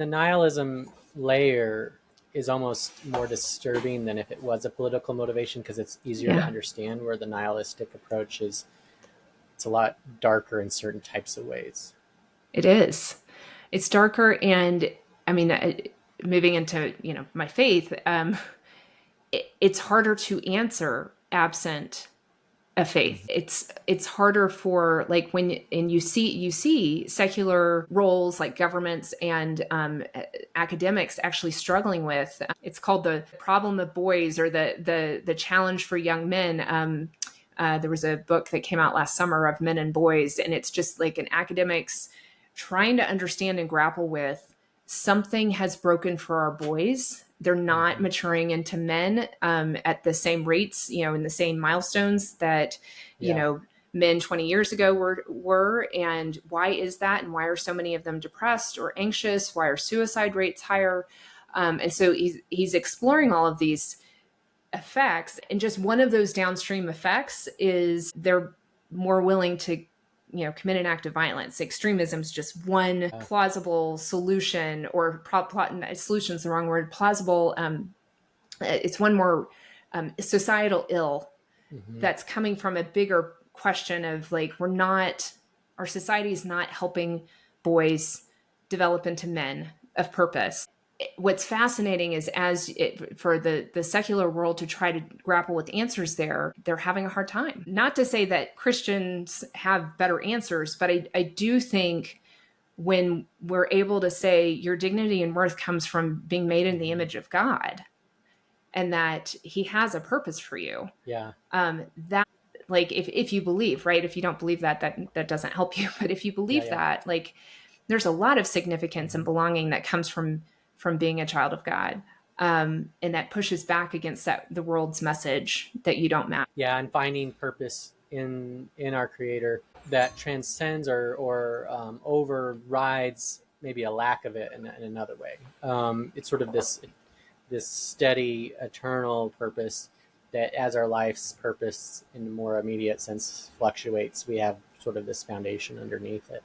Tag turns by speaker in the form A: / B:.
A: The nihilism layer is almost more disturbing than if it was a political motivation, because it's easier to
B: Yeah,
A: understand, where the nihilistic approach is, it's a lot darker in certain types of ways.
B: it is. It's darker, and I mean, moving into my faith, it's harder to answer absent a faith. It's harder for, like, when and you see secular roles like governments and academics actually struggling with. It's called the problem of boys, or the challenge for young men. There was a book that came out last summer of Men and Boys, and it's just like an academics trying to understand and grapple with something has broken for our boys. They're not
A: Mm-hmm.
B: maturing into men at the same rates, in the same milestones that,
A: Yeah.
B: men 20 years ago were. And why is that? And why are so many of them depressed or anxious? Why are suicide rates higher? And so he's exploring all of these effects. And just one of those downstream effects is they're more willing to, commit an act of violence. Extremism is just one plausible solution, or solution is the wrong word. Plausible. It's one more societal ill
A: Mm-hmm.
B: that's coming from a bigger question of, like, our society is not helping boys develop into men of purpose. What's fascinating is, for the secular world to try to grapple with answers there, they're having a hard time. Not to say that Christians have better answers, but I do think when we're able to say your dignity and worth comes from being made in the image of God, and that he has a purpose for you,
A: Yeah.
B: that, like, if you believe, right? If you don't believe that doesn't help you. But if you
A: Yeah.
B: believe
A: Yeah.
B: that, like, there's a lot of significance and
A: Mm-hmm.
B: belonging that comes from being a child of God, and that pushes back against the world's message that you don't matter.
A: Yeah, and finding purpose in our Creator that transcends or overrides maybe a lack of it in another way. It's sort of this steady, eternal purpose that, as our life's purpose in a more immediate sense fluctuates, we have sort of this foundation underneath it.